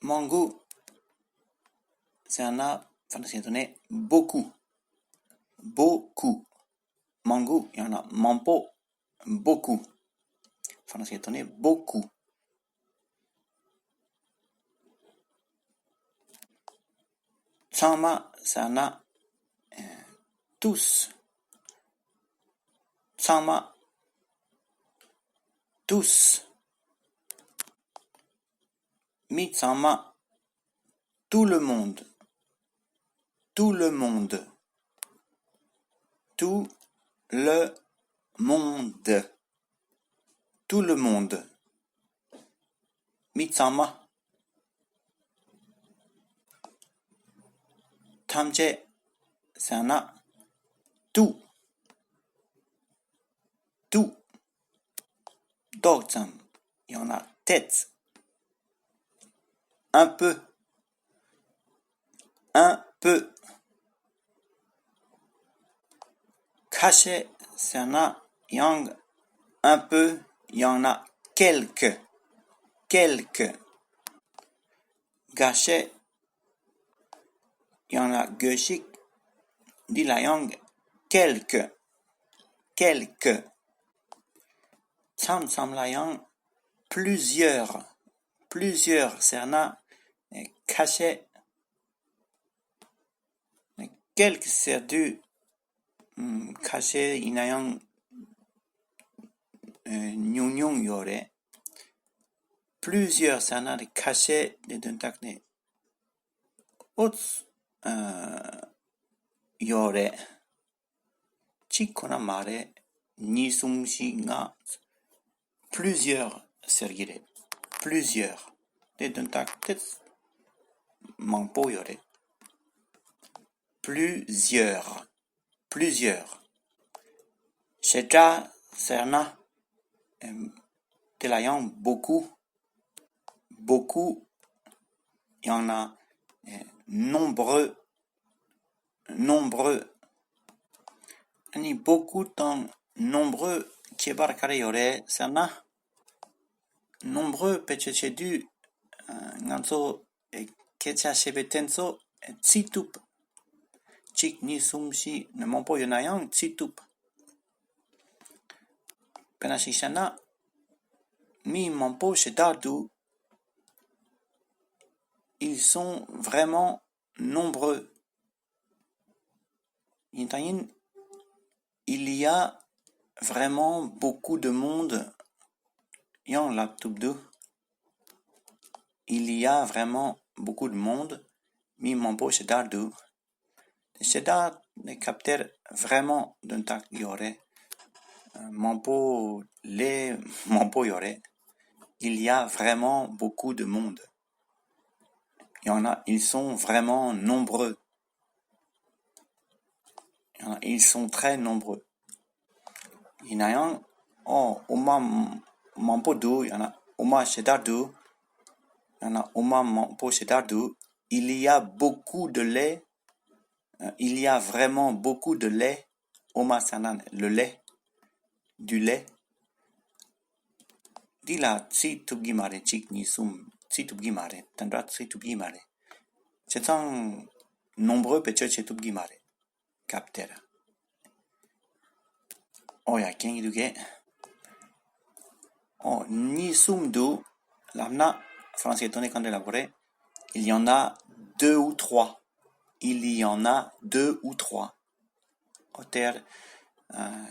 Mango, c'est un arbre français donné beaucoup. Beaucoup. Mango, il y en a mampo, beaucoup. Français donné beaucoup. Sama, c'est un arbre tous. Sama, tous. Mitsama, tout le monde. Tout le monde. Tout le monde. Tout le monde. Mitsama. Tamje, c'est un arbre tout. Tout. Dogzam, il y en a tête. Un peu. Un peu. Caché, c'est un arbre yang. Un peu, il y en a quelques. Quelques. Gâché, il y en a gauchique. Dit la yang, quelques. Quelques. Sam sam la yang, plusieurs. Plusieurs, c'est un arbre caché. Quelques, c'est du caché, il y a un nyung yore. Plusieurs, c'est un arbre caché de dentakne. Autres yore. Chikona mare, nisumshi nga. Plusieurs, sergire. Plusieurs. De dentakne. Mampo yore. Plusieurs. Plusieurs. Sheja, serna, de la yang, beaucoup. Beaucoup. Il y en a nombreux. Nombreux. Ani beaucoup dans nombreux. Kiebar kare yore, serna. Nombreux, pecheche du. Nganzo, kecha shebetenso, tsitup. Chik ni sumshi, ne mampo yonayang, tsitup. Penashishana, mi mampo shedardu. Ils sont vraiment nombreux. Il y a vraiment beaucoup de monde. Il y a vraiment beaucoup de monde. Mi mampo shedardu. Shedar ne capteur vraiment d'un tac yore. Mampo yore. Il y a vraiment beaucoup de monde. Ils sont vraiment nombreux. Ils sont très nombreux. Il y en a un, oma mampo du, il y en a oma shedardu, il y en a oma mampo shedardu. Il y a beaucoup de lait. Il y a vraiment beaucoup de lait. Oma sanan, le lait. Du lait. Dila tsi tubgimare chik ni sum tsi tubgimare. Tandra tsi tubgimare. C'est un nombreux petit tubgimare. Captera. Oya kengiduge. Ni sum du. L'amna français étonné quand élaboré. Il y en a 2 ou 3. Il y en a 2 ou 3. Oter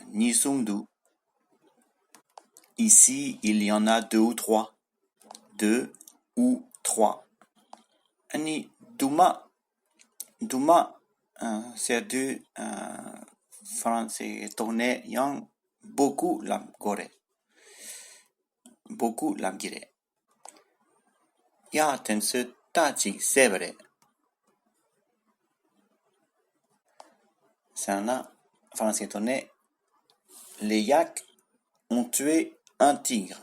ni sum du. Ici, il y en a 2 ou 3. 2 ou 3. Ani duma. Duma, c'est du français tourné yang beaucoup lam gore. Beaucoup lam gire. Ya tense tachi sevre. C'est un français tourné. Les yaks ont tué un tigre.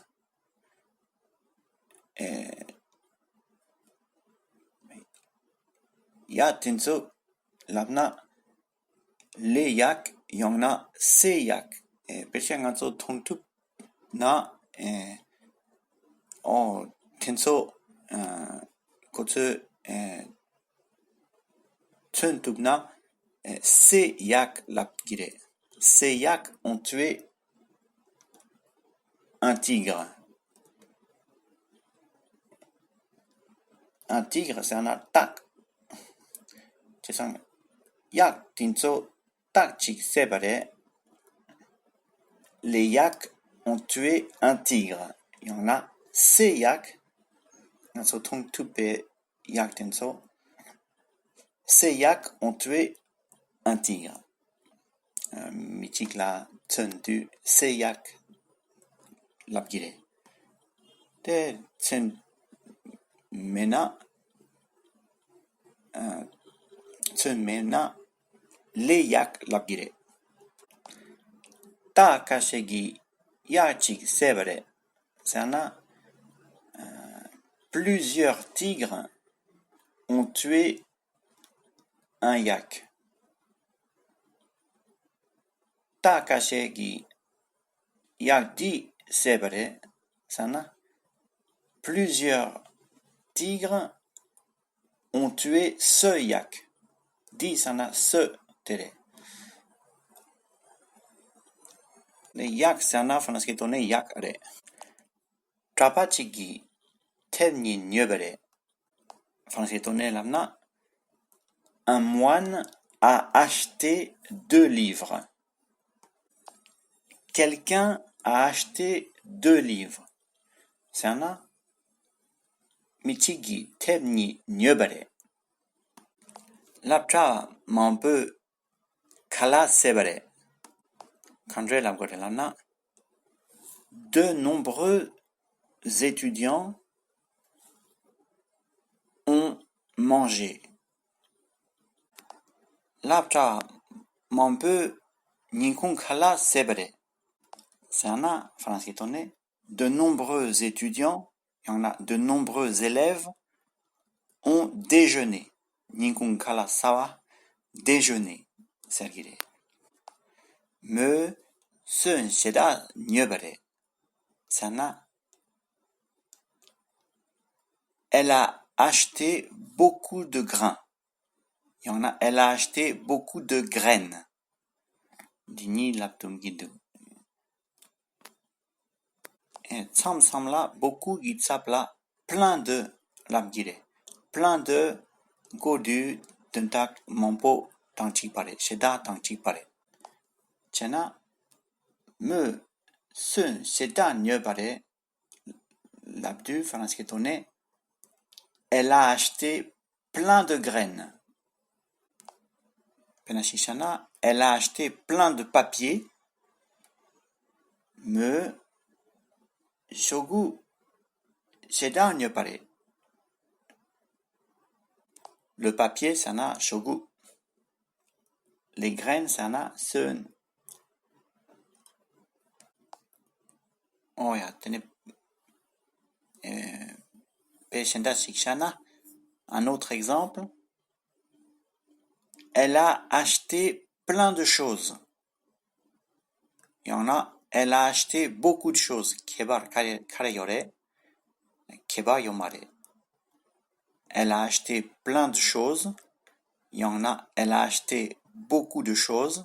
Ya tenso labna les yaks yang na se yak. Pesha nganso tongtup na tenso Kotsu Tsun Tubna Se Yak Lapgire. Ces yaks ont tué un tigre. Un tigre, c'est un attaque. Yak Tinso Tak Chik Sebare. Les yaks ont tué un tigre. Il y en a ces yaks. So Tong Tupe Yak Tinso. Ces yaks ont tué un tigre. Michik la Tsun du ces yaks Lapgire. De Tsun Mena. Tsun Mena. Les yak Lapgire. Ta kashegi yachik sebare. C'est plusieurs tigres ont tué un yak. Ta kashegi yakdi sebare. C'est plusieurs tigres ont tué ce yak. Di sana ce tere. Les yak sana fransketone yak are. Trapachigi tenni nyebere. Fransketone lamna. Un moine a acheté 2 livres. Quelqu'un a acheté 2 livres. C'est Michigi tenni nyebere. Laptra mampe kala sebere. Kandre lamgote lamna. De nombreux étudiants ont mangé. Laptra mampe ninkun kala sebere. C'est fransketone. De nombreux étudiants, il y en a de nombreux élèves, ont déjeuné. Ninkun kala sawa, déjeuner. Sergire. Me sun sheda nyebare. C'est elle a acheté beaucoup de grains. Il y en a, elle a acheté beaucoup de graines. Dini laptum gidu. Tsam samla beaucoup gitsapla plein de lapgire. Plein de godu dentak mampo tangchi pare. Sheda tangchi pare. Chena me sun sheda nye pare. L'abdu fransketone. Elle a acheté plein de graines. Penashishana, elle a acheté plein de papier. Me shogu sheda nye pare. Le papier, c'est shogu. Les graines, c'est sun. Oh ya, tenez. Peshenda shikshana. Un autre exemple. Elle a acheté plein de choses. Il y en a, elle a acheté beaucoup de choses. Kebar kare yore. Keba yomare. Elle a acheté plein de choses. Il y en a, elle a acheté beaucoup de choses.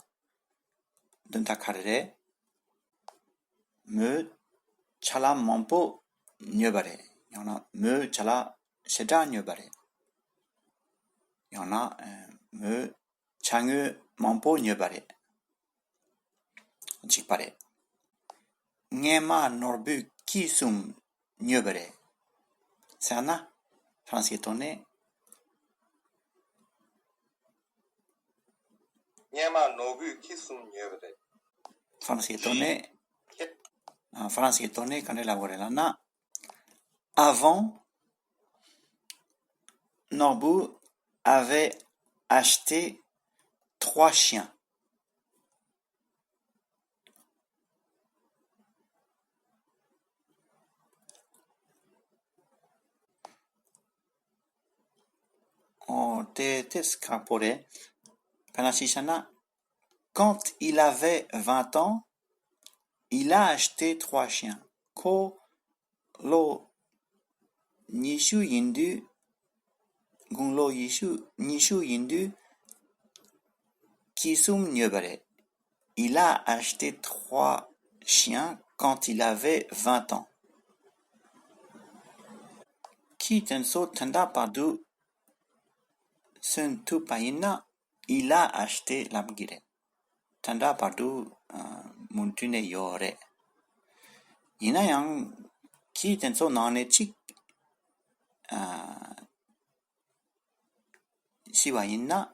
Denta karere. Me chala mampo nyebare. Il y en a, me chala sheda nyebare. Il y en a, me changu mampo nyebare. Chikpare. Ngema norbu kisum nyebare. C'est fransketone. Ngema norbu kisum nyebare. Fransketone quand la vorelana. Avant, Norbu avait acheté 3 chiens. Scrapore. Quand il avait 20 ans, il a acheté 3 chiens. Ko lo nishu yindu gunlo nishu yindu kisum nyebare. Il a acheté 3 chiens quand il avait 20 ans. Ki tenso tanda pardu sun tu payina, il a acheté lamgire. Tanda pardu muntune yore. Ina yang ki tenso nane chik siwa ina.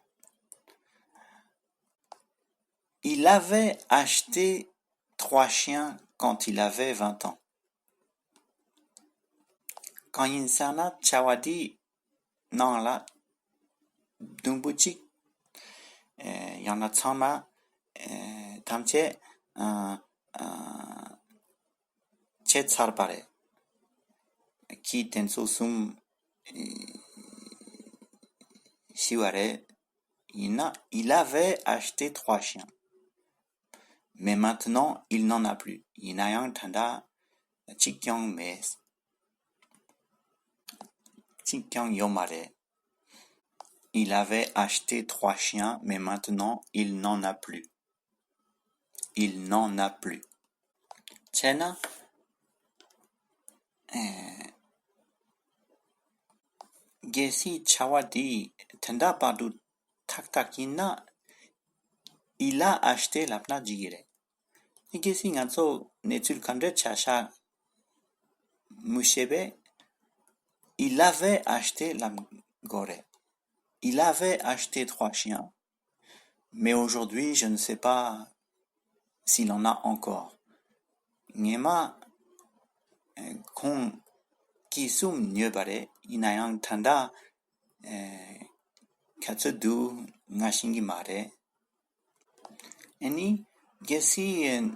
Il avait acheté 3 chiens quand il avait 20 ans. Quand insana chawadi nan la dumbuchik yana tsama tamche che tsarpare. Ki tenso sum siware ina. Il avait acheté 3 chiens. Mais maintenant, il n'en a plus. Inayang tanda chikyang mes. Chikyang yomare. Il avait acheté 3 chiens, mais maintenant, il n'en a plus. Il n'en a plus. Chena gesi chawadi tanda padu taktakina. Il a acheté la pna jigire. Gesi nganso netul kandre chasha mushebe. Il avait acheté la gore. Il avait acheté 3 chiens. Mais aujourd'hui, je ne sais pas s'il en a encore. Ngema kon kisum nyebare inayang tanda katsudu ngashingi mare. Eni gesi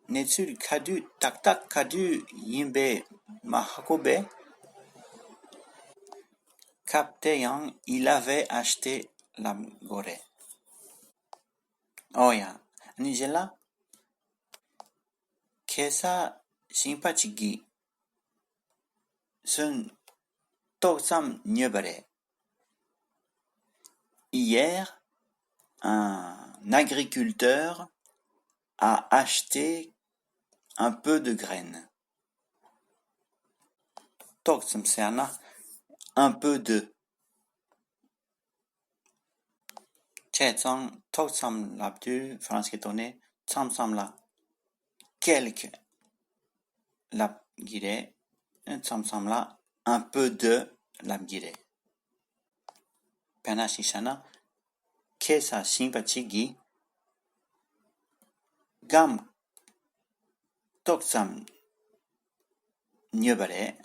netsul kadu tak kadu yimbe mahakobe. Kapte yang il avait acheté la gore. Oh ya, Nigella kesa simpachigi sun toksam nyebare. Hier, un agriculteur a acheté un peu de graines. Toksam seana un peu de. Chetsang toksam labdu fransketone tsamsam la quelques labgire tsamsam la un peu de labgire. Penashishana kesa simpachigi gam toksam nyebare.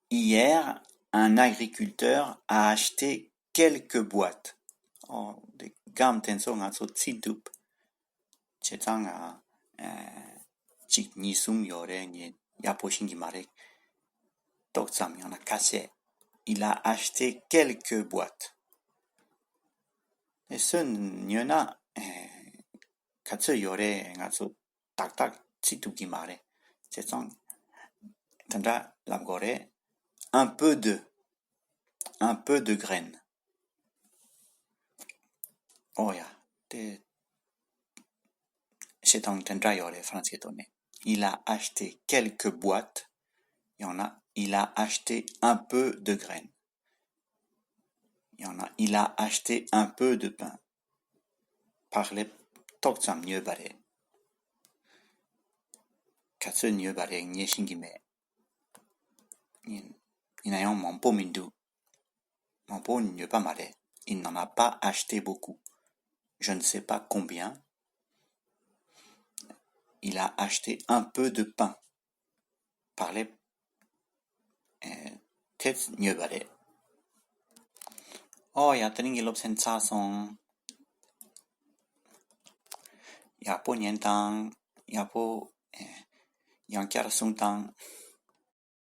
Hier, un agriculteur a acheté quelques boîtes. Oh, de gam tenso ngatso tsidup. Chetang chik nisum yore nye yaposhingi marek. Toksam yana kase. Il a acheté quelques boîtes. Et ce nyona katsu yore ngatso tak tsidup gi mare. Chetang tanda labgore. Un peu de graines. Oh ya, c'est un tendra yore fransketone. Il a acheté quelques boîtes. Il a acheté un peu de graines. Il a acheté un peu de pain. Parle toksam nyebare. Katsu nyebare nyeshingime. Inayon mampo mindu. Mampo ne pas mare. Il n'en a pas acheté beaucoup. Je ne sais pas combien. Il a acheté un peu de pain. Parle tets nyebare. Oh ya tringi lop sen sa son. Ya po nyentang. Ya po yankar suntang.